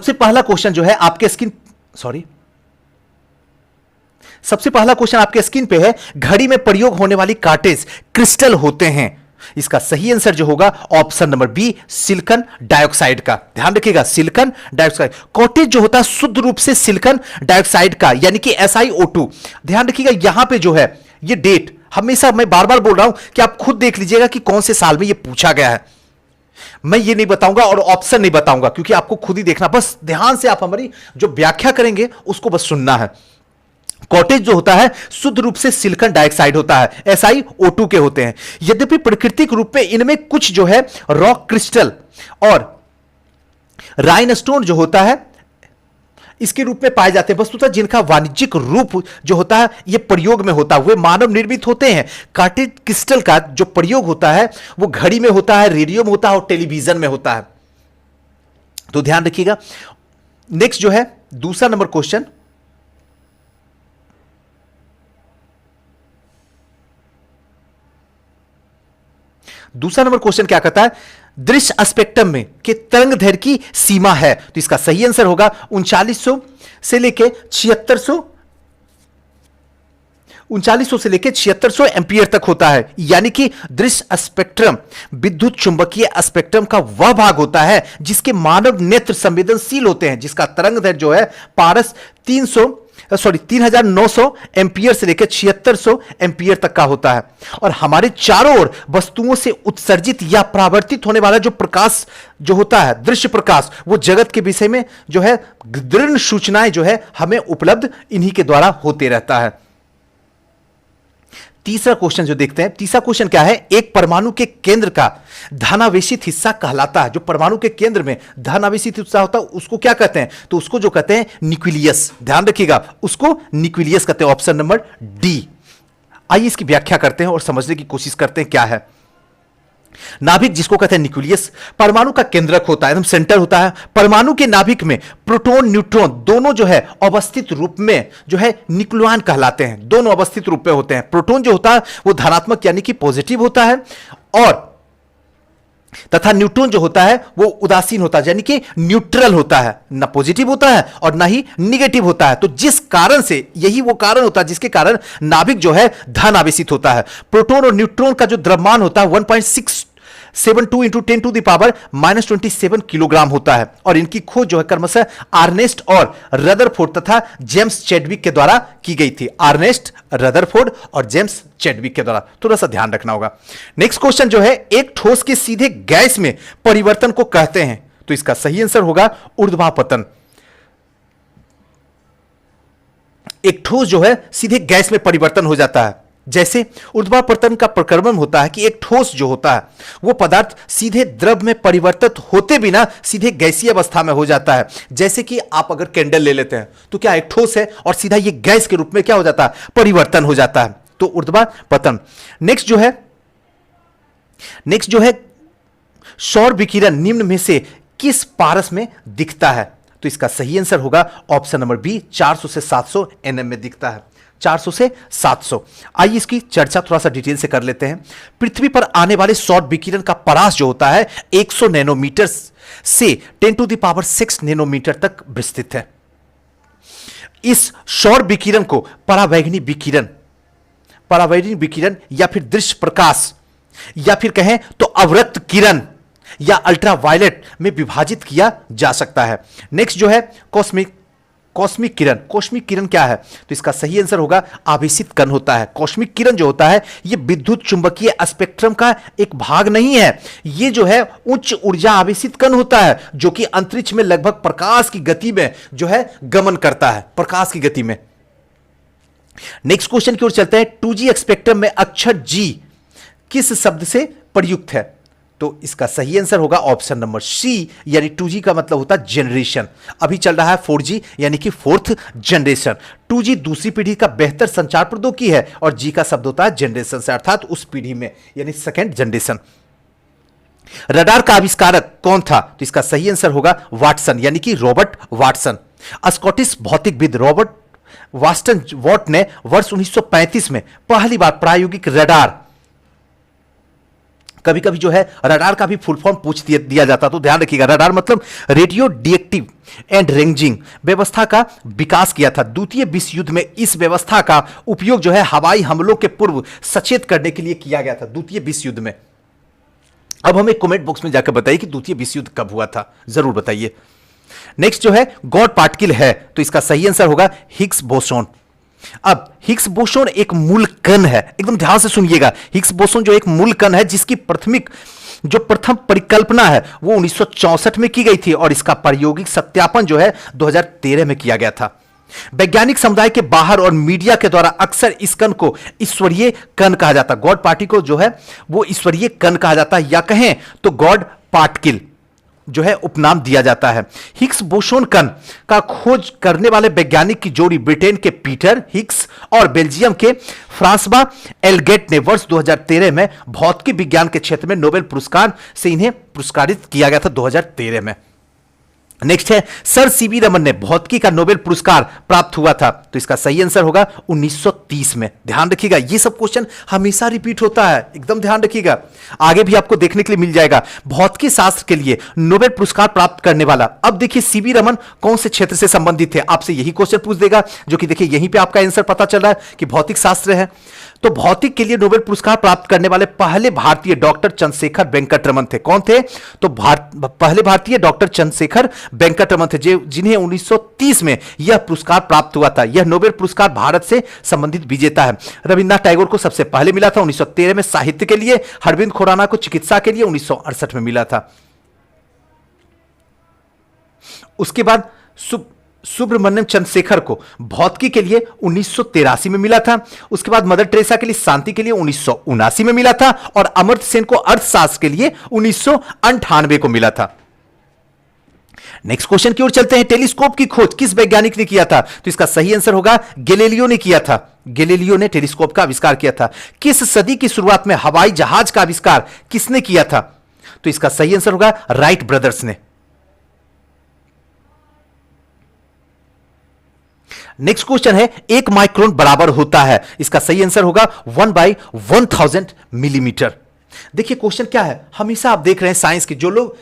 सबसे पहला क्वेश्चन जो है आपके स्क्रीन, सबसे पहला क्वेश्चन आपके स्क्रीन पे है, घड़ी में प्रयोग होने वाली कार्टेज क्रिस्टल होते हैं। इसका सही आंसर जो होगा option number B, silicon dioxide का। ध्यान रखिएगा, सिलिकॉन डाइऑक्साइड। कॉटेज जो होता है शुद्ध रूप से सिलिकॉन डाइऑक्साइड का, यानी कि SiO2। ध्यान रखिएगा यहां पे जो है ये डेट, हमेशा मैं बार बार बोल रहा हूं कि आप खुद देख लीजिएगा कि कौन से साल में ये पूछा गया है। मैं ये नहीं बताऊंगा और ऑप्शन नहीं बताऊंगा, क्योंकि आपको खुद ही देखना, बस ध्यान से आप हमारी जो व्याख्या करेंगे उसको बस सुनना है। कॉटेज जो होता है शुद्ध रूप से सिलिकॉन डाइऑक्साइड होता है, SiO2 के होते हैं। यद्यपि प्राकृतिक रूप में इनमें कुछ जो है रॉक क्रिस्टल और राइनस्टोन जो होता है इसके रूप में पाए जाते हैं, वस्तुतः जिनका वाणिज्यिक रूप जो होता है ये प्रयोग में होता है, वे मानव निर्मित होते हैं। कार्टेज क्रिस्टल का जो प्रयोग होता है वो घड़ी में होता है, रेडियो में होता है और टेलीविजन में होता है। तो ध्यान रखिएगा। नेक्स्ट जो है दूसरा नंबर क्वेश्चन, दूसरा नंबर क्वेश्चन क्या कहता है, दृश्य स्पेक्ट्रम में के तरंग दैर्घ्य की सीमा है। तो इसका सही आंसर होगा 3900 से लेके 7600, 3900 से लेके 7600 एम्पियर तक होता है। यानी कि दृश्य स्पेक्ट्रम विद्युत चुंबकीय स्पेक्ट्रम का वह भाग होता है जिसके मानव नेत्र संवेदनशील होते हैं, जिसका तरंग दैर्घ्य जो है पारस 3900 एम्पियर से लेकर 7600 एम्पियर तक का होता है। और हमारे चारों ओर वस्तुओं से उत्सर्जित या परावर्तित होने वाला जो प्रकाश जो होता है, दृश्य प्रकाश, वो जगत के विषय में जो है दृढ़ सूचनाएं जो है हमें उपलब्ध इन्हीं के द्वारा होते रहता है। तीसरा क्वेश्चन जो देखते हैं, तीसरा क्वेश्चन क्या है, एक परमाणु के केंद्र का धनावेशित हिस्सा कहलाता है। जो परमाणु के केंद्र में धनावेशित हिस्सा होता है उसको क्या कहते हैं, तो उसको जो कहते हैं न्यूक्लियस। ध्यान रखिएगा, उसको न्यूक्लियस कहते हैं, ऑप्शन नंबर डी। आइए इसकी व्याख्या करते हैं और समझने की कोशिश करते हैं क्या है। नाभिक जिसको कहते हैं न्यूक्लियस, परमाणु का केंद्रक होता है, एकदम सेंटर होता है। परमाणु के नाभिक में प्रोटॉन न्यूट्रॉन दोनों जो है अवस्थित रूप में जो है न्यूक्लियॉन कहलाते हैं, दोनों अवस्थित रूप में होते हैं। प्रोटॉन जो होता है वो धनात्मक यानी कि पॉजिटिव होता है, और तथा न्यूट्रॉन जो होता है वो उदासीन होता है यानी कि न्यूट्रल होता है, ना पॉजिटिव होता है और ना ही निगेटिव होता है। तो जिस कारण से, यही वो कारण होता है जिसके कारण नाभिक जो है धन आवेशित होता है। प्रोटॉन और न्यूट्रॉन का जो द्रव्यमान होता है 1.672 into 10 to the power -27 kilogram होता है। और इनकी खोज जो है क्रमशः आर्नेस्ट और रदरफोर्ड तथा जेम्स चैडविक के द्वारा की गई थी। आर्नेस्ट, रदरफोर्ड और जेम्स चैडविक के द्वारा, थोड़ा सा ध्यान रखना होगा। नेक्स्ट क्वेश्चन जो है, एक ठोस के सीधे गैस में परिवर्तन को कहते हैं। तो इसका सही आंसर होगा ऊर्ध्वापतन। एक ठोस जो है सीधे गैस में परिवर्तन हो जाता है। जैसे ऊर्ध्वापतन का प्रक्रमण होता है कि एक ठोस जो होता है वो पदार्थ सीधे द्रव में परिवर्तित होते बिना सीधे गैसीय अवस्था में हो जाता है। जैसे कि आप अगर कैंडल ले लेते हैं तो क्या एक ठोस है और सीधा ये गैस के रूप में क्या हो जाता है, परिवर्तन हो जाता है। तो ऊर्ध्वापतन। नेक्स्ट जो है सौर विकिरण निम्न में से किस पारस में दिखता है। तो इसका सही आंसर होगा ऑप्शन नंबर बी, 400 से 700 nm में दिखता है। 400 से 700। आइए इसकी चर्चा थोड़ा सा डिटेल से कर लेते हैं। पृथ्वी पर आने वाले सौर विकिरण का परास जो होता है 100 नैनोमीटर से 10 टू द पावर 6 नैनोमीटर तक विस्तृत है। इस सौर विकिरण को परावैंगनी विकिरण या फिर दृश्य प्रकाश या फिर कहें तो अवरक्त किरण या अल्ट्रावायलेट में विभाजित किया जा सकता है। नेक्स्ट जो है कॉस्मिक किरण क्या है, तो इसका सही आंसर होगा आवेशित कण होता है। कॉस्मिक किरण जो होता है ये विद्युत चुंबकीय स्पेक्ट्रम का एक भाग नहीं है, ये जो है उच्च ऊर्जा आवेशित कण होता है जो कि अंतरिक्ष में लगभग प्रकाश की गति में जो है गमन करता है, प्रकाश की गति में। नेक्स्ट क्वेश्चन की ओर चलते हैं। 2G स्पेक्ट्रम में अक्षर G किस शब्द से प्रयुक्त है। तो इसका सही आंसर होगा ऑप्शन नंबर सी, यानी 2G का मतलब होता है जनरेशन। अभी चल रहा है 4G यानी कि फोर्थ जनरेशन। 2G दूसरी पीढ़ी का बेहतर संचार प्रौद्योगिकी है और G का शब्द होता है जनरेशन से, अर्थात उस पीढ़ी में यानी सेकेंड जनरेशन। रडार का आविष्कारक कौन था, तो इसका सही आंसर होगा वाटसन यानी कि रॉबर्ट वाटसन। स्कॉटिश भौतिकविद रॉबर्ट वाटसन वॉट ने वर्ष 1935 में पहली बार प्रायोगिक रडार कभी कभी जो है रडार का भी फुल फॉर्म पूछ दिया जाता, तो ध्यान रखिएगा, रडार मतलब रेडियो डिटेक्टिव एंड रेंजिंग व्यवस्था का विकास किया था। द्वितीय विश्व युद्ध में इस व्यवस्था का उपयोग जो है हवाई हमलों के पूर्व सचेत करने के लिए किया गया था, द्वितीय विश्व युद्ध में। अब हमें कमेंट बॉक्स में जाकर बताइए कि द्वितीय विश्व युद्ध कब हुआ था, जरूर बताइए। नेक्स्ट जो है गॉड पार्टिकल है, तो इसका सही आंसर होगा हिग्स बोसोन। अब हिग्स बोसोन एक मूल कण है, एकदम ध्यान से सुनिएगा। हिग्स बोसोन जो एक मूल कण है जिसकी प्रथम परिकल्पना है वो 1964 में की गई थी और इसका प्रायोगिक सत्यापन जो है 2013 में किया गया था। वैज्ञानिक समुदाय के बाहर और मीडिया के द्वारा अक्सर इस कण को ईश्वरीय कण कहा जाता है। गॉड पार्टिकल जो है वो ईश्वरीय कण कहा जाता है, या कहें तो गॉड पार्टिकल जो है उपनाम दिया जाता है। हिग्स बोसोन कण का खोज करने वाले वैज्ञानिक की जोड़ी ब्रिटेन के पीटर हिग्स और बेल्जियम के फ्रांसवा एलगेट ने वर्ष 2013 में भौतिकी विज्ञान के क्षेत्र में नोबेल पुरस्कार से इन्हें पुरस्कारित किया गया था 2013 में। नेक्स्ट है सर सीवी रमन ने भौतिकी का नोबेल पुरस्कार प्राप्त हुआ था, तो इसका सही आंसर होगा 1930 में। ध्यान रखिएगा, ये सब क्वेश्चन हमेशा रिपीट होता है, एकदम ध्यान रखिएगा, आगे भी आपको देखने के लिए मिल जाएगा। भौतिकी शास्त्र के लिए नोबेल पुरस्कार प्राप्त करने वाला, अब देखिए सीवी रमन कौन से क्षेत्र से संबंधित थे, आपसे यही क्वेश्चन पूछ देगा, जो कि देखिए यहीं पर आपका आंसर पता चल रहा है कि भौतिक शास्त्र है। तो भौतिक के लिए नोबेल पुरस्कार प्राप्त करने वाले पहले भारतीय डॉक्टर चंद्रशेखर वेंकटरमन थे। कौन थे? तो पहले भारतीय डॉक्टर चंद्रशेखर वेंकटरमन थे, जिन्हें 1930 में यह पुरस्कार प्राप्त हुआ था। यह नोबेल पुरस्कार भारत से संबंधित विजेता है। रविन्द्रनाथ टैगोर को सबसे पहले मिला था 1913 में साहित्य के लिए, अरविंद खुराना को चिकित्सा के लिए 1968 में मिला था। उसके बाद सुब्रमण्यम चंद्रशेखर को भौतिकी के लिए 1983 में मिला था। उसके बाद मदर टेरेसा के लिए शांति के लिए 1979 में मिला था, और अमर्त्य सेन को अर्थशास्त्र के लिए 1998 को मिला था। नेक्स्ट क्वेश्चन की ओर चलते हैं। टेलीस्कोप की खोज किस वैज्ञानिक ने किया था? तो इसका सही आंसर होगा गैलीलियो ने किया था। गैलीलियो ने टेलीस्कोप का आविष्कार किया था। किस सदी की शुरुआत में हवाई जहाज का आविष्कार किसने किया था? तो इसका सही आंसर होगा राइट ब्रदर्स ने। नेक्स्ट क्वेश्चन है 1 माइक्रोन बराबर होता है, इसका सही आंसर होगा 1/1000 मिलीमीटर। देखिए क्वेश्चन क्या है, हमेशा आप देख रहे हैं साइंस के जो लोग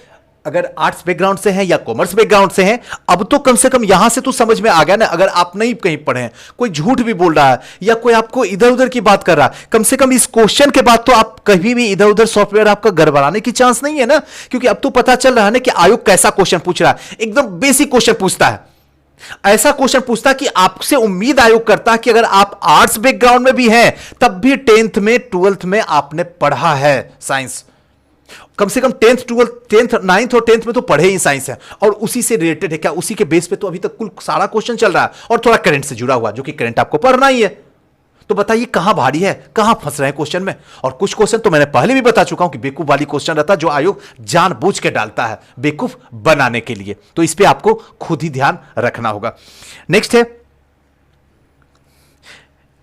अगर आर्ट्स बैकग्राउंड से हैं या कॉमर्स बैकग्राउंड से हैं, अब तो कम से कम यहां से तो समझ में आ गया ना। अगर आप नहीं कहीं पढ़े हैं, कोई झूठ भी बोल रहा है या कोई आपको इधर उधर की बात कर रहा है, कम से कम इस क्वेश्चन के बाद तो आप कभी भी इधर उधर सॉफ्टवेयर आपका गड़बड़ाने की चांस नहीं है ना, क्योंकि अब तो पता चल रहा है ना कि आयोग कैसा क्वेश्चन पूछ रहा है। एकदम बेसिक क्वेश्चन पूछता है, ऐसा क्वेश्चन पूछता कि आपसे उम्मीद आयोग करता कि अगर आप आर्ट्स बैकग्राउंड में भी हैं तब भी 10th में 12th में आपने पढ़ा है साइंस, कम से कम 10th 9th और 10th में तो पढ़े ही साइंस है, और उसी से रिलेटेड है क्या, उसी के बेस पे तो अभी तक कुल सारा क्वेश्चन चल रहा है, और थोड़ा करंट से जुड़ा हुआ, जो कि करंट आपको पढ़ना ही है। तो बताइए कहां भारी है, कहां फंस रहे हैं क्वेश्चन में। और कुछ क्वेश्चन तो मैंने पहले भी बता चुका हूं कि बेवकूफ वाली क्वेश्चन रहता है, जो आयोग जानबूझ के डालता है बेवकूफ बनाने के लिए। तो इस पे आपको खुद ही ध्यान रखना होगा। नेक्स्ट है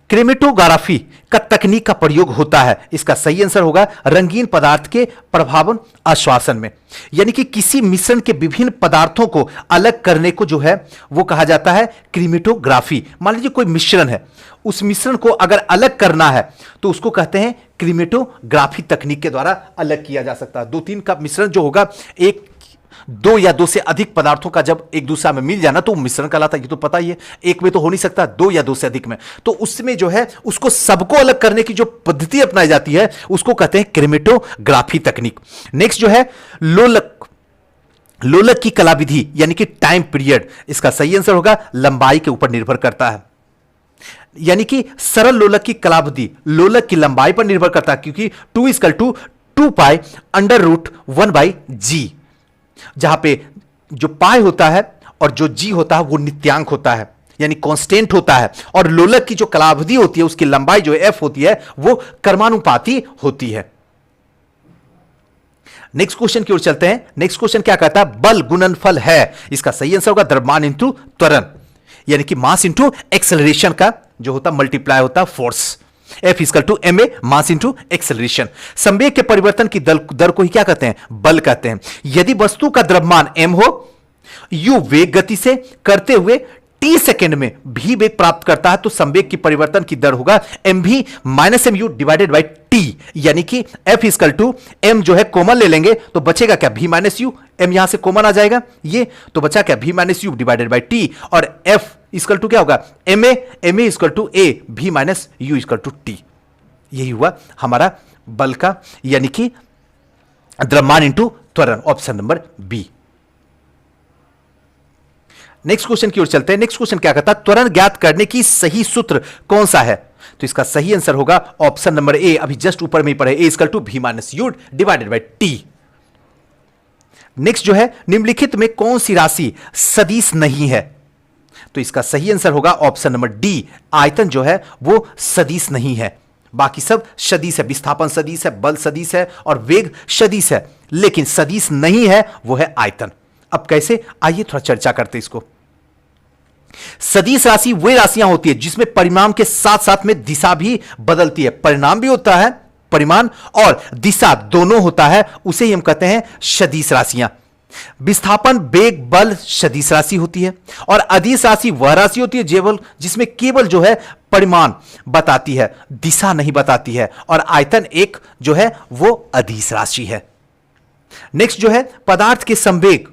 क्रोमेटोग्राफी का तकनीक का प्रयोग होता है, इसका सही आंसर होगा रंगीन पदार्थ के प्रभावन आश्वासन में, यानी कि किसी मिश्रण के विभिन्न पदार्थों को अलग करने को जो है वो कहा जाता है क्रोमेटोग्राफी। मान लीजिए कोई मिश्रण है, उस मिश्रण को अगर अलग करना है तो उसको कहते हैं क्रोमेटोग्राफी तकनीक के द्वारा अलग किया जा सकता है। 2-3 का मिश्रण जो होगा, एक 2 या 2 से अधिक पदार्थों का जब एक दूसरा में मिल जाना तो मिश्रण कहलाता है, ये तो पता ही है। एक में तो हो नहीं सकता, 2 या 2 से अधिक में, तो उसमें जो है उसको सबको अलग करने की जो पद्धति अपनाई जाती है उसको कहते हैं क्रोमेटोग्राफी तकनीक। नेक्स्ट जो है लोलक की कला विधि यानी कि टाइम पीरियड, इसका सही आंसर होगा लंबाई के ऊपर निर्भर करता है, यानी कि सरल लोलक की कलाविधि लोलक की लंबाई पर निर्भर करता है, क्योंकि 2 पाई √1/g, जहां पे जो पाई होता है और जो जी होता है वो नित्यांक होता है, यानी कांस्टेंट होता है, और लोलक की जो कलाविधि होती है उसकी लंबाई जो एफ होती है वो कर्मानुपाती होती है। नेक्स्ट क्वेश्चन की ओर चलते हैं। नेक्स्ट क्वेश्चन क्या कहता है, बल गुणनफल है, इसका सही आंसर होगा द्रव्यमान इंटू त्वरण, यानी कि मास इंटू एक्सेलरेशन का जो होता मल्टीप्लाई होता force. F = ma mass into acceleration. संवेग के परिवर्तन की दर को ही क्या कहते हैं, बल कहते हैं। यदि वस्तु का द्रव्यमान m हो, u वेग गति से करते हुए t सेकेंड में v वेग प्राप्त करता है, तो संवेग की परिवर्तन की दर होगा mv - mu / टी, यानी कि F इक्वल टू M जो है कॉमन ले लेंगे तो बचेगा क्या, V माइनस यू, M यहां से कॉमन आ जाएगा ये, तो बचा क्या V minus you divided by t, और F इक्वल टू क्या होगा MA, MA equal to A, V minus u equal to t. यही हुआ हमारा बल का यानी कि द्रव्यमान इंटू त्वरण, option number B. Next question की ओर चलते हैं। नेक्स्ट क्वेश्चन क्या कहता है, त्वरण ज्ञात करने की सही सूत्र कौन सा है, तो इसका सही आंसर होगा ऑप्शन नंबर ए, अभी जस्ट ऊपर में ही पढ़े, A equal to V minus you divided by T. Next जो है, निम्नलिखित में कौन सी राशि सदिश नहीं है, तो इसका सही आंसर होगा ऑप्शन नंबर डी, आयतन जो है वो सदिश नहीं है, बाकी सब सदिश है, विस्थापन सदिश है, बल सदिश है और वेग सदिश है, लेकिन सदिश नहीं है वो है आयतन। अब कैसे, आइए थोड़ा चर्चा करते इसको। सदिश राशि वे राशियां होती है जिसमें परिमाण के साथ साथ में दिशा भी बदलती है, परिणाम भी होता है, परिमाण और दिशा दोनों होता है, उसे ही हम कहते हैं सदिश राशियां। विस्थापन, वेग, बल सदिश राशि होती है, और अदिश राशि वह राशि होती है केवल जिसमें केवल जो है परिमाण बताती है, दिशा नहीं बताती है, और आयतन एक जो है वो अदिश राशि है। नेक्स्ट जो है, पदार्थ के संवेग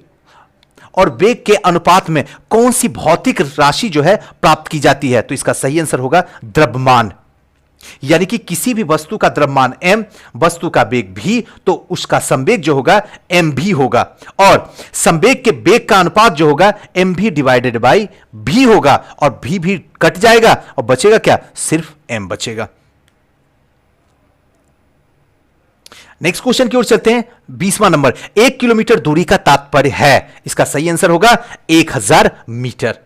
और वेग के अनुपात में कौन सी भौतिक राशि जो है प्राप्त की जाती है, तो इसका सही आंसर होगा द्रव्यमान, यानी कि किसी भी वस्तु का द्रव्यमान m, वस्तु का वेग v, तो उसका संवेग जो होगा m भी होगा, और संवेग के वेग का अनुपात जो होगा m भी डिवाइडेड बाई v होगा, और v भी कट जाएगा और बचेगा क्या, सिर्फ m बचेगा। नेक्स्ट क्वेश्चन की ओर चलते हैं। 20वां नंबर, 1 किलोमीटर दूरी का तात्पर्य है, इसका सही आंसर होगा 1000 मीटर।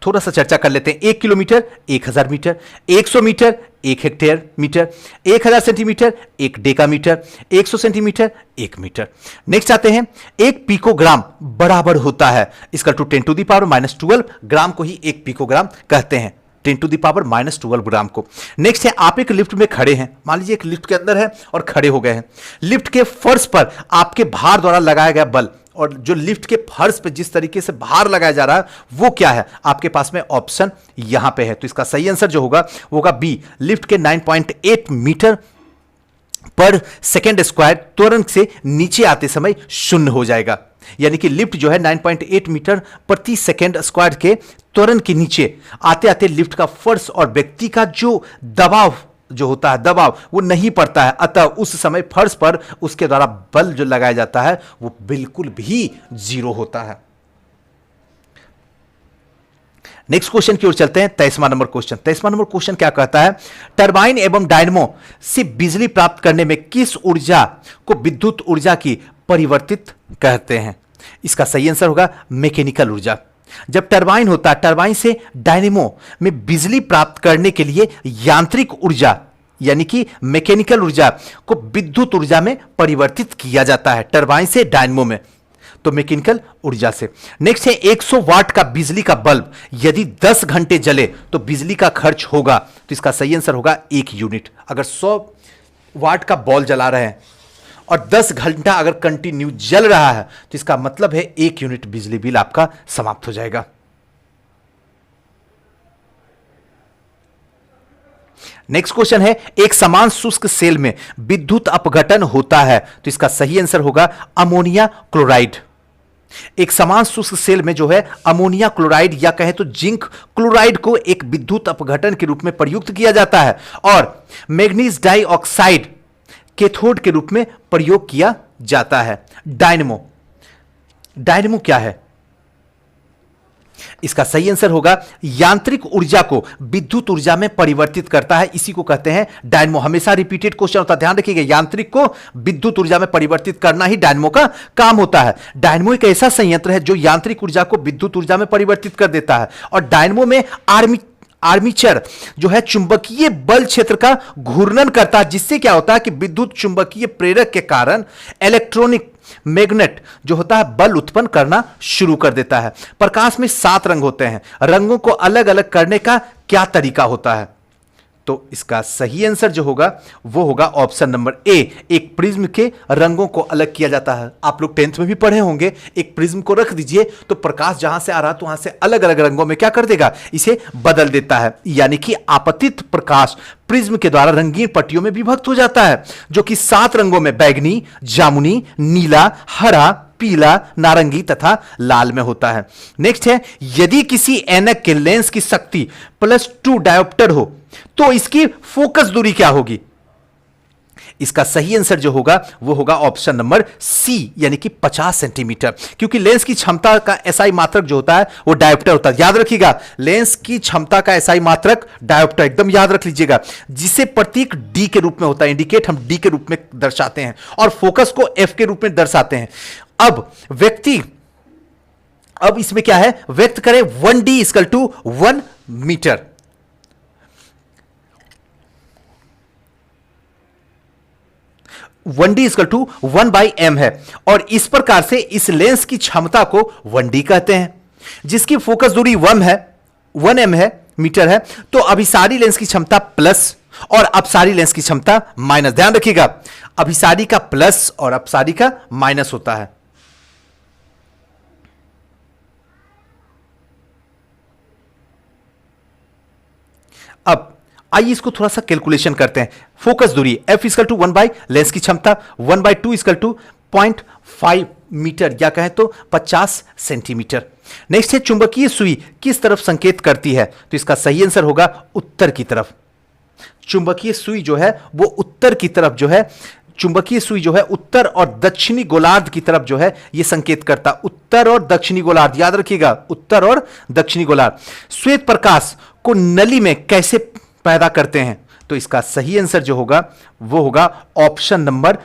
थोड़ा सा चर्चा कर लेते हैं। 1 kilometre 1000 metre, 100 metre 1 hectare metre, 1000 centimetre 1 decametre, 100 centimetre 1 metre. Next आते हैं, 1 पिकोग्राम बराबर होता है, इसका to 10 to the power -12 gram को ही 1 पिकोग्राम कहते हैं, 10 टू दी पावर -12 ग्राम को। नेक्स्ट है, आप एक लिफ्ट में खड़े हैं, मान लीजिए एक लिफ्ट के अंदर है और खड़े हो गए हैं, लिफ्ट के फर्श पर आपके भार द्वारा लगाया गया बल, और जो लिफ्ट के फर्श पे जिस तरीके से भार लगाया जा रहा है वो क्या है, आपके पास में ऑप्शन यहां पे है, तो इसका सही आंसर जो होगा वो होगा बी, लिफ्ट के 9.8 मीटर पर सेकेंड स्क्वायर त्वरण से नीचे आते समय शून्य हो जाएगा, यानी कि लिफ्ट जो है 9.8 मीटर प्रति सेकेंड स्क्वायर के त्वरण के नीचे आते आते लिफ्ट का फर्श और व्यक्ति का जो दबाव जो होता है, दबाव वो नहीं पड़ता है, अतः उस समय फर्श पर उसके द्वारा बल जो लगाया जाता है वो बिल्कुल भी 0 होता है। नेक्स्ट क्वेश्चन की ओर चलते हैं। 23वां नंबर क्वेश्चन। 23वां नंबर क्वेश्चन क्या कहता है, टरबाइन एवं डायनमो से बिजली प्राप्त करने में किस ऊर्जा को विद्युत ऊर्जा की परिवर्तित कहते हैं, इसका सही आंसर होगा मैकेनिकल ऊर्जा। जब टरबाइन होता है, टरबाइन से डायनेमो में बिजली प्राप्त करने के लिए यांत्रिक ऊर्जा यानी कि मैकेनिकल ऊर्जा को विद्युत ऊर्जा में परिवर्तित किया जाता है, टरबाइन से डायनेमो में, तो मैकेनिकल ऊर्जा से। नेक्स्ट है, 100 वाट का बिजली का बल्ब यदि 10 घंटे जले तो बिजली का खर्च होगा, तो इसका सही आंसर होगा 1 यूनिट। अगर 100 वाट का बॉल जला रहे हैं और 10 घंटा अगर कंटिन्यू जल रहा है तो इसका मतलब है 1 यूनिट बिजली बिल आपका समाप्त हो जाएगा। नेक्स्ट क्वेश्चन है, एक समान शुष्क सेल में विद्युत अपघटन होता है, तो इसका सही आंसर होगा अमोनिया क्लोराइड। एक समान शुष्क सेल में जो है अमोनिया क्लोराइड या कहें तो जिंक क्लोराइड को एक विद्युत अपघटन के रूप में प्रयुक्त किया जाता है, और मैग्नीज डाइऑक्साइड कैथोड के रूप में प्रयोग किया जाता है। डायनेमो, डायनेमो क्या है, इसका सही आंसर होगा यांत्रिक ऊर्जा को विद्युत ऊर्जा में परिवर्तित करता है, इसी को कहते हैं डायनेमो। हमेशा रिपीटेड क्वेश्चन होता है, ध्यान रखिएगा, यांत्रिक को विद्युत ऊर्जा में परिवर्तित करना ही डायनेमो का काम होता है। डायनेमो एक ऐसा संयंत्र है जो यांत्रिक ऊर्जा को विद्युत ऊर्जा में परिवर्तित कर देता है, और डायनेमो में आर्मीचर जो है चुंबकीय बल क्षेत्र का घूर्णन करता है, जिससे क्या होता है कि विद्युत चुंबकीय प्रेरक के कारण इलेक्ट्रॉनिक मैग्नेट जो होता है बल उत्पन्न करना शुरू कर देता है। प्रकाश में 7 रंग होते हैं, रंगों को अलग अलग करने का क्या तरीका होता है, तो इसका सही आंसर जो होगा वो होगा ऑप्शन नंबर ए। एक प्रिज्म के रंगों को अलग किया जाता है। आप लोग 10th में भी पढ़े होंगे, एक प्रिज्म को रख दीजिए तो प्रकाश जहां से आ रहा है तो वहां से अलग अलग रंगों में क्या कर देगा, इसे बदल देता है। यानी कि आपतित प्रकाश प्रिज्म के द्वारा रंगीन पट्टियों में विभक्त हो जाता है, जो कि 7 रंगों में बैगनी, जामुनी, नीला, हरा, पीला, नारंगी तथा लाल में होता है। नेक्स्ट है, यदि किसी ऐनक के लेंस की शक्ति +2 डायोप्टर हो तो इसकी फोकस दूरी क्या होगी? इसका सही आंसर जो होगा वो होगा ऑप्शन नंबर सी, यानी कि 50 सेंटीमीटर, क्योंकि लेंस की क्षमता का एसआई मात्रक जो होता है वो डायोप्टर होता है। याद रखिएगा, लेंस की क्षमता का एसआई मात्रक डायोप्टर, एकदम याद रख लीजिएगा, जिसे प्रतीक डी के रूप में होता है। इंडिकेट हम डी के रूप में दर्शाते हैं और फोकस को एफ के रूप में दर्शाते हैं। अब इसमें क्या है, व्यक्त करें 1D = 1 metre. One D equal to 1/m है और इस प्रकार से इस लेंस की क्षमता को 1D कहते हैं, जिसकी फोकस दूरी 1m है, मीटर है। तो अभिसारी लेंस की क्षमता प्लस और अपसारी लेंस की क्षमता माइनस। ध्यान रखिएगा, अभिसारी का प्लस और अपसारी का माइनस होता है। अब आइए इसको थोड़ा सा कैलकुलेशन करते हैं। फोकस दूरी F = 1 लेंस की क्षमता 1/2 = 0.5 मीटर, या कहें तो 50 सेंटीमीटर। नेक्स्ट है, चुंबकीय सुई किस तरफ संकेत करती है? तो इसका सही आंसर होगा उत्तर की तरफ। चुंबकीय सुई जो है वो उत्तर की तरफ जो है, चुंबकीय सुई जो है उत्तर और दक्षिणी गोलार्ध की तरफ जो है ये संकेत करता। उत्तर और दक्षिणी गोलार्ध, याद रखिएगा, उत्तर और दक्षिणी गोलार्ध। श्वेत प्रकाश को नली में कैसे पैदा करते हैं? तो इसका सही आंसर जो होगा वो होगा ऑप्शन नंबर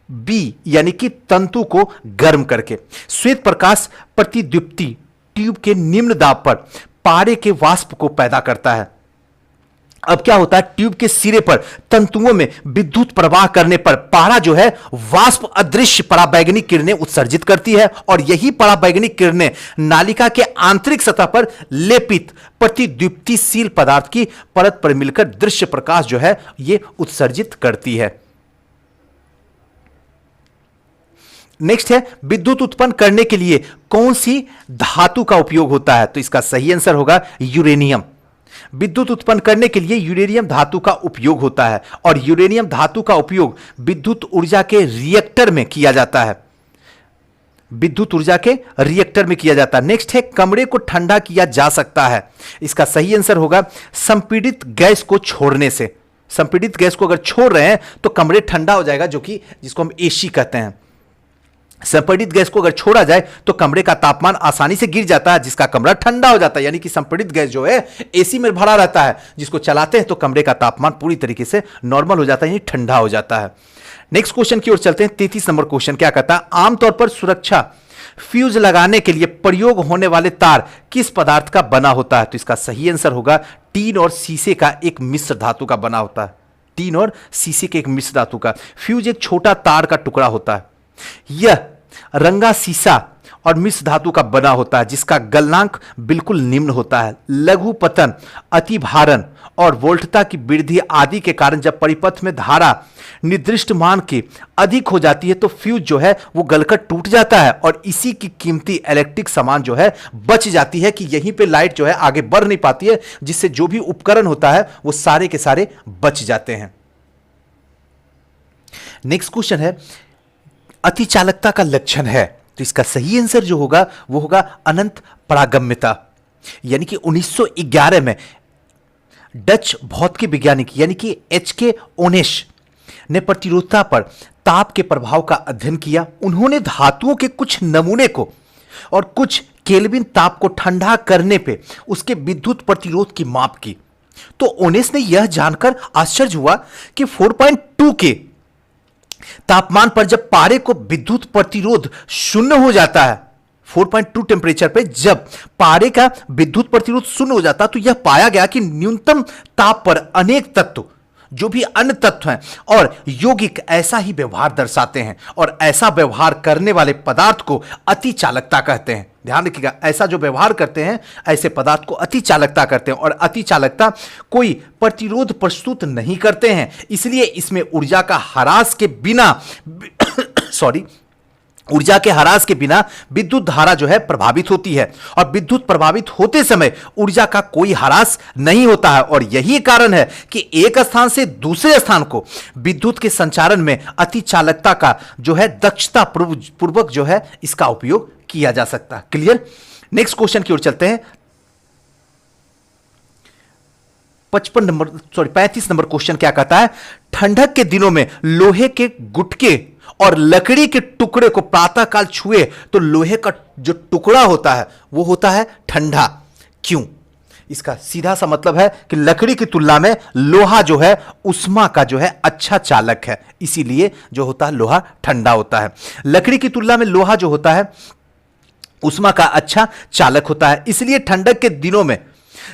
बी, यानी कि तंतु को गर्म करके। श्वेत प्रकाश प्रतिदीप्ति ट्यूब के निम्न दाब पर पारे के वाष्प को पैदा करता है। अब क्या होता है, ट्यूब के सिरे पर तंतुओं में विद्युत प्रवाह करने पर पारा जो है वाष्प अदृश्य पराबैंगनी किरणें उत्सर्जित करती है और यही पराबैंगनी किरणें नालिका के आंतरिक सतह पर लेपित प्रतिदीप्तिशील पदार्थ की परत पर मिलकर दृश्य प्रकाश जो है ये उत्सर्जित करती है। नेक्स्ट है, विद्युत उत्पन्न करने के लिए कौन सी धातु का उपयोग होता है? तो इसका सही आंसर होगा यूरेनियम। विद्युत उत्पन्न करने के लिए यूरेनियम धातु का उपयोग होता है और यूरेनियम धातु का उपयोग विद्युत ऊर्जा के रिएक्टर में किया जाता है। विद्युत ऊर्जा के रिएक्टर में किया जाता है। नेक्स्ट है, कमरे को ठंडा किया जा सकता है। इसका सही आंसर होगा संपीड़ित गैस को छोड़ने से। संपीड़ित गैस को अगर छोड़ रहे हैं तो कमरे ठंडा हो जाएगा, जो कि जिसको हम एसी कहते हैं। संपीड़ित गैस को अगर छोड़ा जाए तो कमरे का तापमान आसानी से गिर जाता है, जिसका कमरा ठंडा हो जाता है। यानी कि संपीड़ित गैस जो है एसी में भरा रहता है, जिसको चलाते हैं तो कमरे का तापमान पूरी तरीके से नॉर्मल हो जाता है, यानी ठंडा हो जाता है। नेक्स्ट क्वेश्चन की ओर चलते हैं। 33 नंबर क्वेश्चन क्या कहता है, आमतौर पर सुरक्षा फ्यूज लगाने के लिए प्रयोग होने वाले तार किस पदार्थ का बना होता है? तो इसका सही आंसर होगा टीन और शीशे का एक मिश्र धातु का बना होता है। टीन और शीशे के एक मिश्र धातु का। फ्यूज एक छोटा तार का टुकड़ा होता है। यह रंगा शीशा और मिश्र धातु का बना होता है, जिसका गलनांक बिल्कुल निम्न होता है। लघु पतन, अति भारण और वोल्टता की वृद्धि आदि के कारण जब परिपथ में धारा निर्दिष्ट मान की अधिक हो जाती है तो फ्यूज जो है वो गलकर टूट जाता है और इसी की कीमती इलेक्ट्रिक सामान जो है बच जाती है कि यहीं पे लाइट जो है आगे बढ़ नहीं पाती है, जिससे जो भी उपकरण होता है वो सारे के सारे बच जाते हैं। नेक्स्ट क्वेश्चन है, अतिचालकता का लक्षण है। तो इसका सही आंसर जो होगा वो होगा अनंत परागम्यता। यानी कि 1911 में डच भौतिकी वैज्ञानिक यानी कि H.K. ओनेश ने प्रतिरोधता पर ताप के प्रभाव का अध्ययन किया। उन्होंने धातुओं के कुछ नमूने को और कुछ केल्विन ताप को ठंडा करने पे उसके विद्युत प्रतिरोध की माप की। तो ओनेश ने यह जानकर आश्चर्य हुआ कि 4.2 के तापमान पर जब पारे को विद्युत प्रतिरोध शून्य हो जाता है, 4.2 टेम्परेचर पे जब पारे का विद्युत प्रतिरोध शून्य हो जाता तो यह पाया गया कि न्यूनतम ताप पर अनेक तत्व जो भी अन्य तत्व हैं, और यौगिक ऐसा ही व्यवहार दर्शाते हैं, और ऐसा व्यवहार करने वाले पदार्थ को अति चालकता कहते हैं। ध्यान रखिएगा, ऐसा जो व्यवहार करते हैं ऐसे पदार्थ को अति चालकता कहते हैं, और अति चालकता कोई प्रतिरोध प्रस्तुत नहीं करते हैं, इसलिए इसमें ऊर्जा का ह्रास के बिना ऊर्जा के ह्रास के बिना विद्युत धारा जो है प्रभावित होती है, और विद्युत प्रभावित होते समय ऊर्जा का कोई ह्रास नहीं होता है। और यही कारण है कि एक स्थान से दूसरे स्थान को विद्युत के संचारण में अति चालकता का जो है दक्षता पूर्वक जो है इसका उपयोग किया जा सकता है। क्लियर? नेक्स्ट क्वेश्चन की ओर चलते हैं। 35 नंबर क्वेश्चन क्या कहता है? ठंडक के दिनों में लोहे के गुटके और लकड़ी के टुकड़े को प्रातःकाल छुए तो लोहे का जो टुकड़ा होता है वो होता है ठंडा। क्यों? इसका सीधा सा मतलब है कि लकड़ी की तुलना में लोहा जो है उष्मा का जो है अच्छा चालक है, इसीलिए जो होता है लोहा ठंडा होता है। लकड़ी की तुलना में लोहा जो होता है उष्मा का अच्छा चालक होता है, इसलिए ठंडक के दिनों में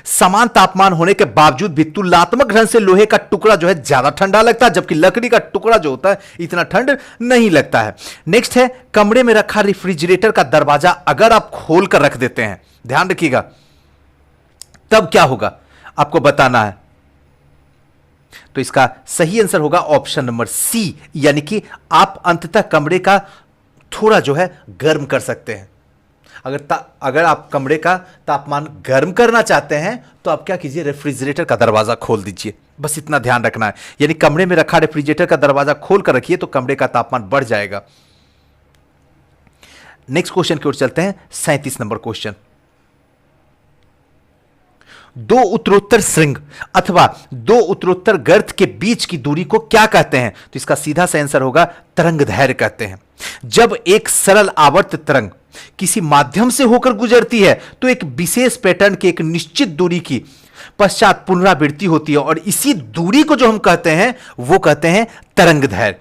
समान तापमान होने के बावजूद भी तुलनात्मक ढंग से लोहे का टुकड़ा जो है ज्यादा ठंडा लगता है, जबकि लकड़ी का टुकड़ा जो होता है इतना ठंड नहीं लगता है। नेक्स्ट है, कमरे में रखा रेफ्रिजरेटर का दरवाजा अगर आप खोल कर रख देते हैं, ध्यान रखिएगा, तब क्या होगा आपको बताना है। तो इसका सही आंसर होगा ऑप्शन नंबर सी, यानी कि आप अंततः कमरे का थोड़ा जो है गर्म कर सकते हैं। अगर आप कमरे का तापमान गर्म करना चाहते हैं तो आप क्या कीजिए, रेफ्रिजरेटर का दरवाजा खोल दीजिए, बस इतना ध्यान रखना है। यानी कमरे में रखा रेफ्रिजरेटर का दरवाजा खोल कर रखिए तो कमरे का तापमान बढ़ जाएगा। नेक्स्ट क्वेश्चन की ओर चलते हैं। 37 नंबर क्वेश्चन, दो उत्तरोत्तर श्रृंग अथवा दो उत्तरोत्तर गर्त के बीच की दूरी को क्या कहते हैं? तो इसका सीधा सा आंसर होगा तरंगदैर्घ्य कहते हैं। जब एक सरल आवर्त तरंग किसी माध्यम से होकर गुजरती है तो एक विशेष पैटर्न के एक निश्चित दूरी की पश्चात पुनरावृत्ति होती है, और इसी दूरी को जो हम कहते हैं वो कहते हैं तरंगदैर्घ्य।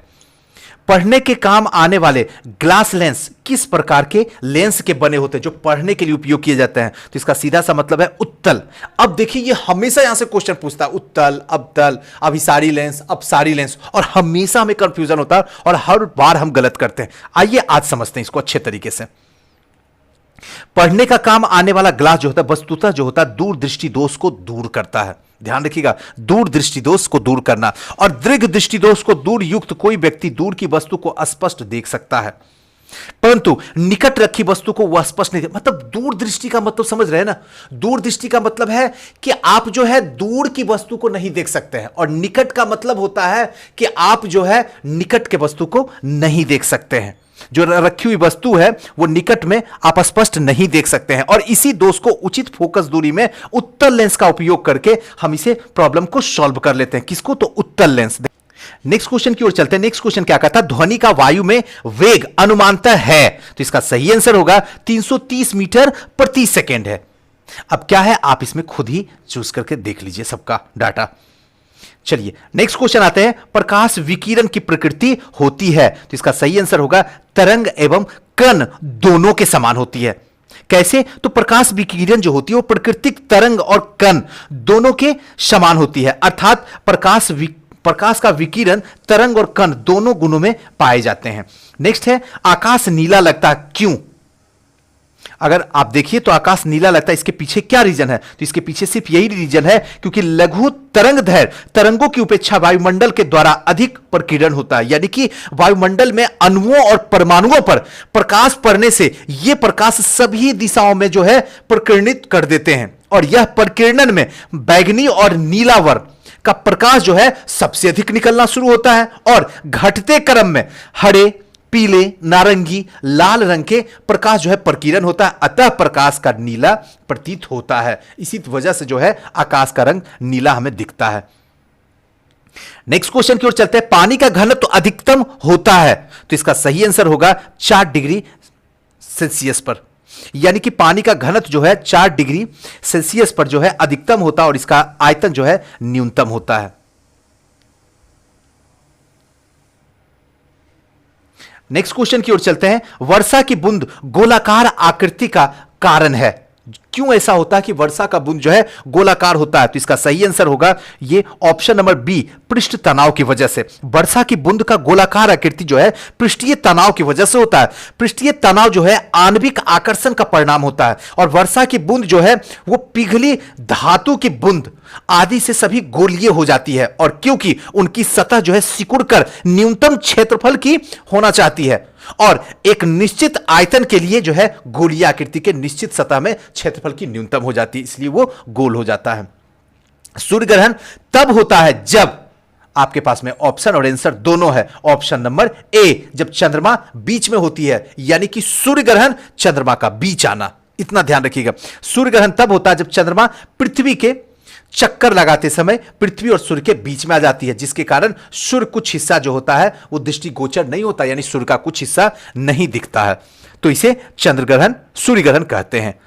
पढ़ने के काम आने वाले ग्लास लेंस किस प्रकार के लेंस के बने होते हैं जो पढ़ने के लिए उपयोग किए जाते हैं? तो इसका सीधा सा मतलब है उत्तल। अब देखिए, ये हमेशा यहां से क्वेश्चन पूछता है, उत्तल, अवतल, अभिसारी लेंस, अपसारी लेंस, और हमेशा हमें कंफ्यूजन होता है और हर बार हम गलत करते हैं। आइए आज समझते हैं इसको अच्छे तरीके से। पढ़ने का काम आने वाला ग्लास जो होता है वस्तुतः जो होता है दूरदृष्टि दोष को दूर करता है। ध्यान रखिएगा, दूरदृष्टि दोष को दूर करना। और दीर्घ दृष्टि दोष को दूर युक्त कोई व्यक्ति दूर की वस्तु को स्पष्ट देख सकता है, परंतु निकट रखी वस्तु को वह स्पष्ट नहीं, मतलब दूरदृष्टि का मतलब समझ रहे हैं ना? दूरदृष्टि का मतलब है कि आप जो है दूर की वस्तु को नहीं देख सकते हैं, और निकट का मतलब होता है कि आप जो है निकट के वस्तु को नहीं देख सकते हैं। जो रखी हुई वस्तु है वो निकट में आप स्पष्ट नहीं देख सकते हैं, और इसी दोष को उचित फोकस दूरी में उत्तल लेंस का उपयोग करके हम इसे प्रॉब्लम को सॉल्व कर लेते हैं। किसको? तो उत्तल लेंस। नेक्स्ट क्वेश्चन की ओर चलते हैं। नेक्स्ट क्वेश्चन क्या कहता है? ध्वनि का वायु में वेग अनुमानतः है, तो इसका सही आंसर होगा 330 मीटर प्रति सेकेंड है। अब क्या है, आप इसमें खुद ही चूज करके देख लीजिए सबका डाटा। चलिए नेक्स्ट क्वेश्चन आते हैं। प्रकाश विकिरण की प्रकृति होती है, तो इसका सही आंसर होगा तरंग एवं कण दोनों के समान होती है। कैसे? तो प्रकाश विकिरण जो होती है वो प्राकृतिक तरंग और कण दोनों के समान होती है, अर्थात प्रकाश का विकिरण तरंग और कण दोनों गुणों में पाए जाते हैं। नेक्स्ट है, आकाश नीला लगता है क्यों? अगर आप देखिए तो आकाश नीला लगता है, इसके पीछे क्या रीजन है? तो इसके पीछे सिर्फ यही रीजन है क्योंकि लघु तरंगदैर्घ्य तरंगों की उपेक्षा वायुमंडल के द्वारा अधिक प्रकीर्णन होता है, यानी कि वायुमंडल में अणुओं और परमाणुओं पर प्रकाश पड़ने से यह प्रकाश सभी दिशाओं में जो है प्रकीर्णित कर देते हैं, और यह प्रकीर्णन में बैगनी और नीला वर्ण का प्रकाश जो है सबसे अधिक निकलना शुरू होता है, और घटते क्रम में हरे, पीले, नारंगी, लाल रंग के प्रकाश जो है प्रकीर्णन होता है, अतः प्रकाश का नीला प्रतीत होता है। इसी वजह से जो है आकाश का रंग नीला हमें दिखता है। नेक्स्ट क्वेश्चन की ओर चलते हैं। पानी का घनत्व तो अधिकतम होता है, तो इसका सही आंसर होगा 4 डिग्री सेल्सियस पर, यानी कि पानी का घनत्व जो है 4 डिग्री सेल्सियस पर जो है अधिकतम होता है, और इसका आयतन जो है न्यूनतम होता है। नेक्स्ट क्वेश्चन की ओर चलते हैं। वर्षा की बूंद गोलाकार आकृति का कारण है, क्यों ऐसा होता है कि वर्षा का बूंद जो है गोलाकार होता है? तो इसका सही आंसर होगा ये ऑप्शन नंबर बी, पृष्ठ तनाव की वजह से। वर्षा की बूंद का गोलाकार आकृति जो है पृष्ठीय तनाव की वजह से होता है। पृष्ठीय तनाव जो है आणविक आकर्षण का परिणाम होता है, और वर्षा की बूंद जो है वो पिघली धातु की बूंद आदि से सभी गोलीय हो जाती है, और क्योंकि उनकी सतह जो है सिकुड़कर न्यूनतम क्षेत्रफल की होना चाहती है, और एक निश्चित आयतन के लिए जो है गोलीय आकृति के निश्चित सतह में क्षेत्रफल की न्यूनतम हो जाती है, इसलिए वो गोल हो जाता है। सूर्य ग्रहण तब होता है जब आपके पास में ऑप्शन और आंसर दोनों है। ऑप्शन नंबर ए, जब चंद्रमा बीच में होती है, यानी कि सूर्य ग्रहण चंद्रमा का बीच आना, इतना ध्यान रखिएगा। सूर्य ग्रहण तब होता है जब चंद्रमा पृथ्वी के चक्कर लगाते समय पृथ्वी और सूर्य के बीच में आ जाती है, जिसके कारण सूर्य कुछ हिस्सा जो होता है वो दृष्टिगोचर नहीं होता, यानी सूर्य का कुछ हिस्सा नहीं दिखता है, तो इसे चंद्र ग्रहण, सूर्य ग्रहण कहते हैं।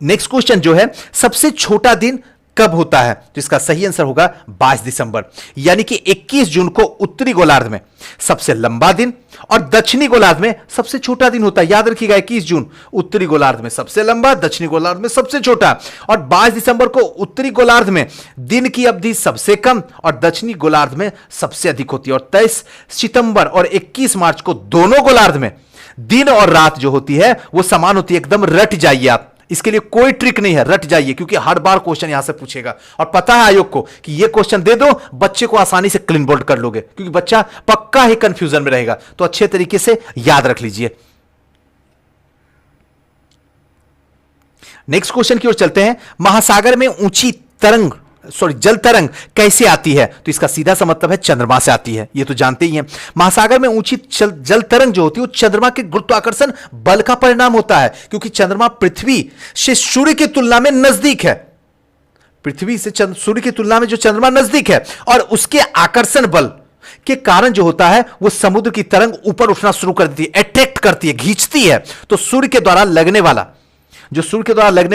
नेक्स्ट क्वेश्चन जो है, सबसे छोटा दिन कब होता है? तो इसका सही आंसर होगा 22 दिसंबर, यानी कि 21 जून को उत्तरी गोलार्ध में सबसे लंबा दिन और दक्षिणी गोलार्ध में सबसे छोटा दिन होता है। याद रखिएगा, 21 जून उत्तरी गोलार्ध में सबसे लंबा, दक्षिणी गोलार्ध में सबसे छोटा, और 22 दिसंबर को उत्तरी गोलार्ध में दिन की अवधि सबसे कम और दक्षिणी गोलार्ध में सबसे अधिक होती है, और 23 सितंबर और 21 मार्च को दोनों गोलार्ध में दिन और रात जो होती है वो समान होती है। एकदम रट जाइए आप, इसके लिए कोई ट्रिक नहीं है, रट जाइए, क्योंकि हर बार क्वेश्चन यहां से पूछेगा, और पता है आयोग को कि ये क्वेश्चन दे दो बच्चे को आसानी से क्लीन बोल्ड कर लोगे, क्योंकि बच्चा पक्का ही कंफ्यूजन में रहेगा, तो अच्छे तरीके से याद रख लीजिए। नेक्स्ट क्वेश्चन की ओर चलते हैं। महासागर में ऊंची तरंग जल तरंग कैसे आती है? तो इसका सीधा सा मतलब है चंद्रमा से आती है, ये तो जानते ही हैं। महासागर में ऊंची जल तरंग जो होती है वो चंद्रमा के गुरुत्वाकर्षण बल का परिणाम होता है, क्योंकि चंद्रमा पृथ्वी से सूर्य की तुलना में नजदीक है। पृथ्वी से सूर्य की तुलना में जो चंद्रमा नजदीक है, और उसके आकर्षण बल के कारण जो होता है वो समुद्र की तरंग ऊपर उठना शुरू कर देती है, अट्रैक्ट करती है, खींचती है। तो सूर्य के द्वारा लगने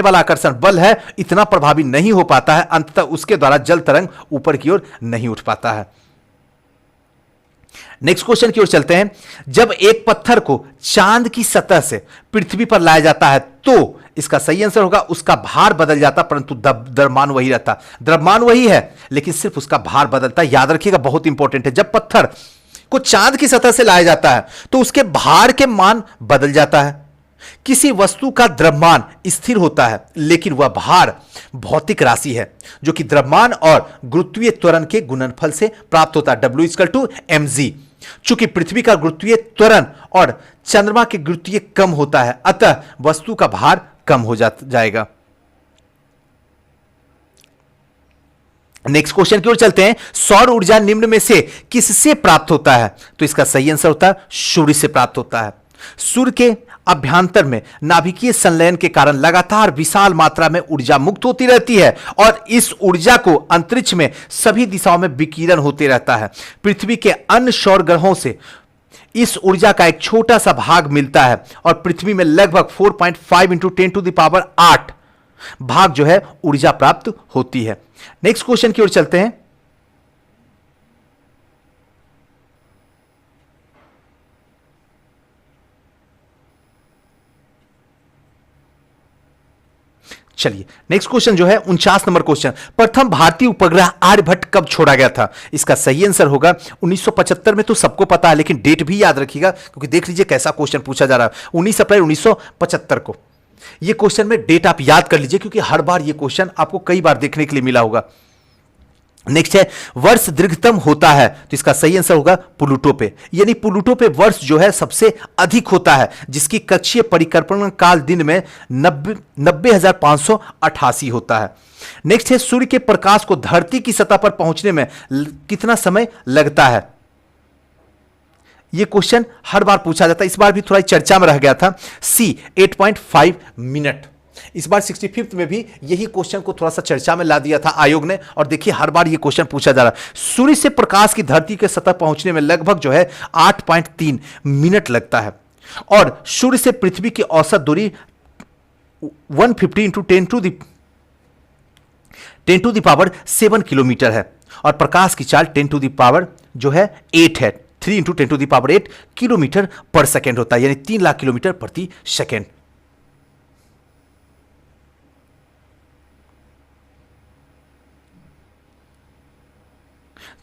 वाला आकर्षण बल है इतना प्रभावी नहीं हो पाता है, अंततः उसके द्वारा जल तरंग ऊपर की ओर नहीं उठ पाता है। नेक्स्ट क्वेश्चन की ओर चलते हैं। जब एक पत्थर को चांद की सतह से पृथ्वी पर लाया जाता है तो इसका सही आंसर होगा उसका भार बदल जाता, परंतु द्रव्यमान वही रहता। द्रव्यमान वही है लेकिन सिर्फ उसका भार बदलता है। याद रखिएगा, बहुत इंपॉर्टेंट है। जब पत्थर को चांद की सतह से लाया जाता है तो उसके भार के मान बदल जाता है। किसी वस्तु का द्रव्यमान स्थिर होता है लेकिन वह भार भौतिक राशि है जो कि द्रव्यमान और गुरुत्वीय त्वरण के गुणनफल से प्राप्त होता है, W=mg। चूंकि पृथ्वी का गुरुत्वीय त्वरण और चंद्रमा के गुरुत्वीय कम होता है, अतः वस्तु का भार कम हो जाएगा। नेक्स्ट क्वेश्चन की ओर चलते हैं। सौर ऊर्जा निम्न में से किससे प्राप्त होता है? तो इसका सही आंसर होता है सूर्य से प्राप्त होता है। सूर्य के अभ्यंतर में नाभिकीय संलयन के कारण लगातार विशाल मात्रा में ऊर्जा मुक्त होती रहती है और इस ऊर्जा को अंतरिक्ष में सभी दिशाओं में विकिरण होते रहता है। पृथ्वी के अन्य सौर ग्रहों से इस ऊर्जा का एक छोटा सा भाग मिलता है और पृथ्वी में लगभग 4.5 इंटू 10⁸ भाग जो है ऊर्जा प्राप्त होती है। नेक्स्ट क्वेश्चन की ओर चलते हैं। चलिए नेक्स्ट क्वेश्चन जो है 49 नंबर क्वेश्चन। प्रथम भारतीय उपग्रह आर्यभट्ट कब छोड़ा गया था? इसका सही आंसर होगा 1975 में। तो सबको पता है लेकिन डेट भी याद रखिएगा क्योंकि देख लीजिए कैसा क्वेश्चन पूछा जा रहा है। 19 अप्रैल 1975 को। ये क्वेश्चन में डेट आप याद कर लीजिए क्योंकि हर बार ये क्वेश्चन आपको कई बार देखने के लिए मिला होगा। नेक्स्ट है वर्ष दीर्घतम होता है, तो इसका सही आंसर होगा प्लूटो पे। यानी प्लूटो पे वर्ष जो है सबसे अधिक होता है जिसकी कक्षीय परिक्रमण काल दिन में 90,588 होता है। नेक्स्ट है सूर्य के प्रकाश को धरती की सतह पर पहुंचने में कितना समय लगता है? यह क्वेश्चन हर बार पूछा जाता है, इस बार भी थोड़ा चर्चा में रह गया था। सी 8.5 मिनट। इस बार 65th में भी यही क्वेश्चन को थोड़ा सा चर्चा में ला दिया था आयोग ने और देखिए हर बार ये क्वेश्चन पूछा जा रहा है। सूर्य से प्रकाश की धरती के सतह पहुंचने में लगभग जो है 8.3 मिनट लगता है और सूर्य से पृथ्वी की औसत दूरी 150 इंटू 10⁻7 किलोमीटर है और प्रकाश की चाल 10⁻8 है, 3 × 10⁸ किलोमीटर पर सेकेंड होता है, यानी 3 लाख किलोमीटर प्रति सेकेंड।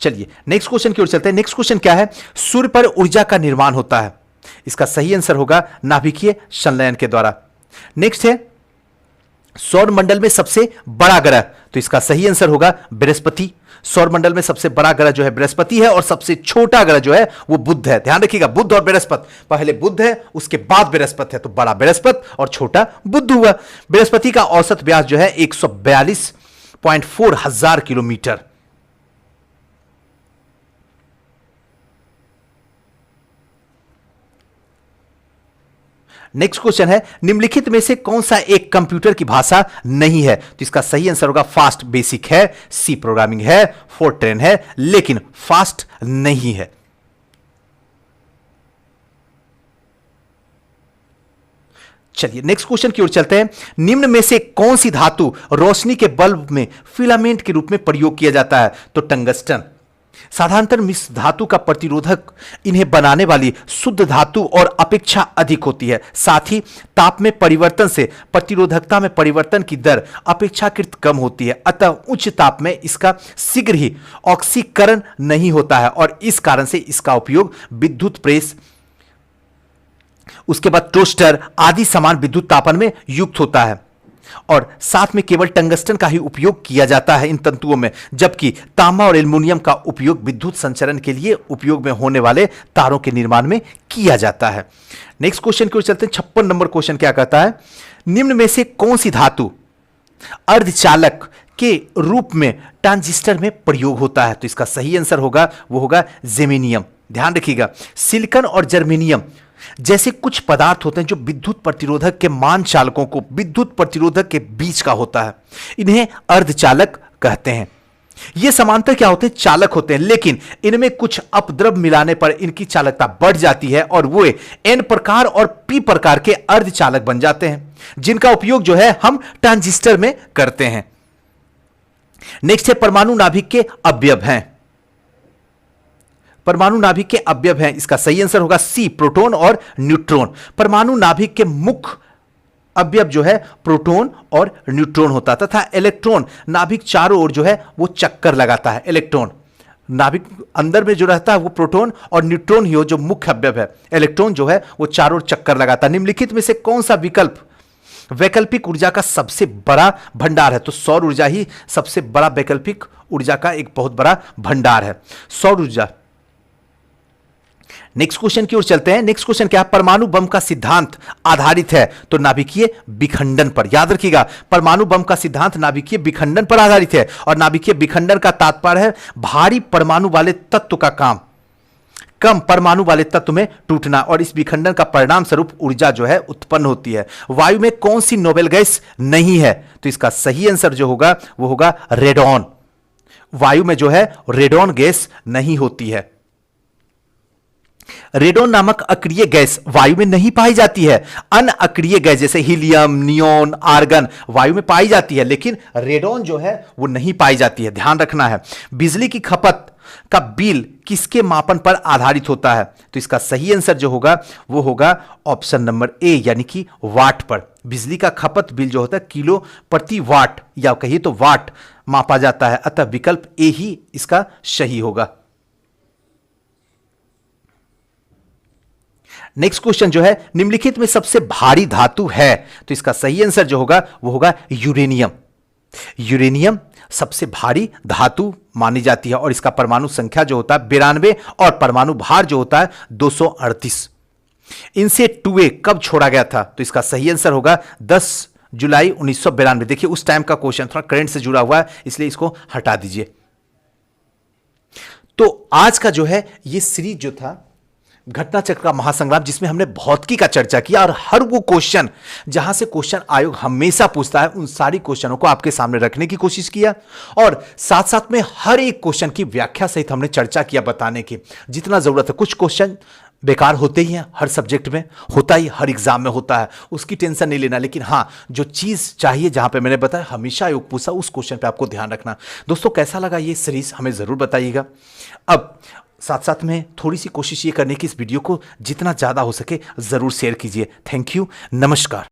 चलिए नेक्स्ट क्वेश्चन की ओर चलते हैं। नेक्स्ट क्वेश्चन क्या है? सूर्य पर ऊर्जा का निर्माण होता है। इसका सही आंसर होगा नाभिकीय संलयन के द्वारा। नेक्स्ट है सौर मंडल में सबसे बड़ा ग्रह, तो इसका सही आंसर होगा बृहस्पति। सौर मंडल में सबसे बड़ा ग्रह जो है बृहस्पति है और सबसे छोटा ग्रह जो है वो बुध है। ध्यान रखिएगा, बुध और बृहस्पति, पहले बुध है उसके बाद बृहस्पति है, तो बड़ा बृहस्पति और छोटा बुध हुआ। बृहस्पति का औसत व्यास जो है 142.4 हजार किलोमीटर। नेक्स्ट क्वेश्चन है निम्नलिखित में से कौन सा एक कंप्यूटर की भाषा नहीं है? तो इसका सही आंसर होगा फास्ट बेसिक है, सी प्रोग्रामिंग है, फोर्ट्रेन है, लेकिन फास्ट नहीं है। चलिए नेक्स्ट क्वेश्चन की ओर चलते हैं। निम्न में से कौन सी धातु रोशनी के बल्ब में फिलामेंट के रूप में प्रयोग किया जाता है? तो टंगस्टन। साधारणतः मिश्र धातु का प्रतिरोधक इन्हें बनाने वाली शुद्ध धातु और अपेक्षा अधिक होती है। साथ ही ताप में परिवर्तन से प्रतिरोधकता में परिवर्तन की दर अपेक्षाकृत कम होती है, अतः उच्च ताप में इसका शीघ्र ही ऑक्सीकरण नहीं होता है और इस कारण से इसका उपयोग विद्युत प्रेस, उसके बाद टोस्टर आदि समान विद्युत तापन में युक्त होता है और साथ में केवल टंगस्टन का ही उपयोग किया जाता है इन तंतुओं में, जबकि तांबा और एल्युमिनियम का उपयोग विद्युत संचरण के लिए उपयोग में होने वाले तारों के निर्माण में किया जाता है। नेक्स्ट क्वेश्चन की ओर चलते हैं। 56 नंबर क्वेश्चन क्या कहता है? निम्न में से कौन सी धातु अर्धचालक के रूप में ट्रांजिस्टर में प्रयोग होता है? तो इसका सही आंसर होगा वो होगा जेमेनियम। ध्यान रखिएगा, सिलिकॉन और जर्मेनियम जैसे कुछ पदार्थ होते हैं जो विद्युत प्रतिरोधक के मान चालकों को विद्युत प्रतिरोधक के बीच का होता है, इन्हें अर्धचालक कहते हैं। ये समांतर क्या होते हैं? चालक होते हैं, लेकिन इनमें कुछ अपद्रव मिलाने पर इनकी चालकता बढ़ जाती है और वो एन प्रकार और पी प्रकार के अर्धचालक बन जाते हैं, जिनका उपयोग जो है हम ट्रांजिस्टर में करते हैं। नेक्स्ट है परमाणु नाभिक के अवयव हैं। परमाणु नाभिक के अवयव हैं, इसका सही आंसर होगा सी प्रोटॉन और न्यूट्रॉन। परमाणु नाभिक के मुख्य अवयव जो है प्रोटॉन और न्यूट्रॉन होता है तथा इलेक्ट्रॉन नाभिक चारों ओर जो है वो चक्कर लगाता है। इलेक्ट्रॉन नाभिक अंदर में जो रहता है वो प्रोटॉन और न्यूट्रॉन ही हो जो मुख्य अवयव है। इलेक्ट्रॉन जो है वो चारों ओर चक्कर लगाता है। निम्नलिखित में से कौन सा विकल्प वैकल्पिक ऊर्जा का सबसे बड़ा भंडार है? तो सौर ऊर्जा ही सबसे बड़ा वैकल्पिक ऊर्जा का एक बहुत बड़ा भंडार है, सौर ऊर्जा। नेक्स्ट क्वेश्चन की ओर चलते हैं। नेक्स्ट क्वेश्चन क्या है? परमाणु बम का सिद्धांत आधारित है तो नाभिकीय विखंडन पर। याद रखिएगा, परमाणु बम का सिद्धांत नाभिकीय विखंडन पर आधारित है और नाभिकीय विखंडन का तात्पर्य है भारी परमाणु वाले तत्व का कम परमाणु वाले तत्व में टूटना और इस विखंडन का परिणाम स्वरूप ऊर्जा जो है उत्पन्न होती है। वायु में कौन सी नोबेल गैस नहीं है? तो इसका सही आंसर जो होगा वो होगा रेडॉन। वायु में जो है रेडॉन गैस नहीं होती है। रेडॉन नामक अक्रिय गैस वायु में नहीं पाई जाती है। अन्य अक्रिय गैस जैसे हीलियम, नियोन, आर्गन वायु में पाई जाती है, लेकिन रेडॉन जो है वो नहीं पाई जाती है। ध्यान रखना है। बिजली की खपत का बिल किसके मापन पर आधारित होता है? तो इसका सही आंसर जो होगा वो होगा ऑप्शन नंबर ए, यानी कि वाट पर। बिजली का खपत बिल जो होता है किलो प्रति वाट या कहिए तो वाट मापा जाता है, अतः विकल्प ए ही इसका सही होगा। नेक्स्ट क्वेश्चन जो है निम्नलिखित में सबसे भारी धातु है? तो इसका सही आंसर जो होगा वो होगा यूरेनियम। यूरेनियम सबसे भारी धातु मानी जाती है और इसका परमाणु संख्या जो होता है 92 और परमाणु भार जो होता है 238। इनसे 2A कब छोड़ा गया था? तो इसका सही आंसर होगा 10 जुलाई 1992। देखिए उस टाइम का क्वेश्चन थोड़ा करंट से जुड़ा हुआ है, इसलिए इसको हटा दीजिए। तो आज का जो है ये सीरीज जो था घटना चक्र का महासंग्राम, जिसमें हमने भौतिकी का चर्चा किया और हर वो क्वेश्चन जहां से क्वेश्चन आयोग हमेशा पूछता है उन सारी क्वेश्चनों को आपके सामने रखने की कोशिश किया और साथ साथ में हर एक क्वेश्चन की व्याख्या सहित हमने चर्चा किया बताने की जितना जरूरत है। कुछ क्वेश्चन बेकार होते ही हैं, हर सब्जेक्ट में होता ही, हर एग्जाम में होता है, उसकी टेंशन नहीं लेना, लेकिन हाँ जो चीज चाहिए जहां पे मैंने बताया हमेशा आयोग पूछा उस क्वेश्चन पे आपको ध्यान रखना। दोस्तों कैसा लगा ये सीरीज हमें जरूर बताइएगा। अब साथ साथ में थोड़ी सी कोशिश ये करने की इस वीडियो को जितना ज़्यादा हो सके ज़रूर शेयर कीजिए। थैंक यू, नमस्कार।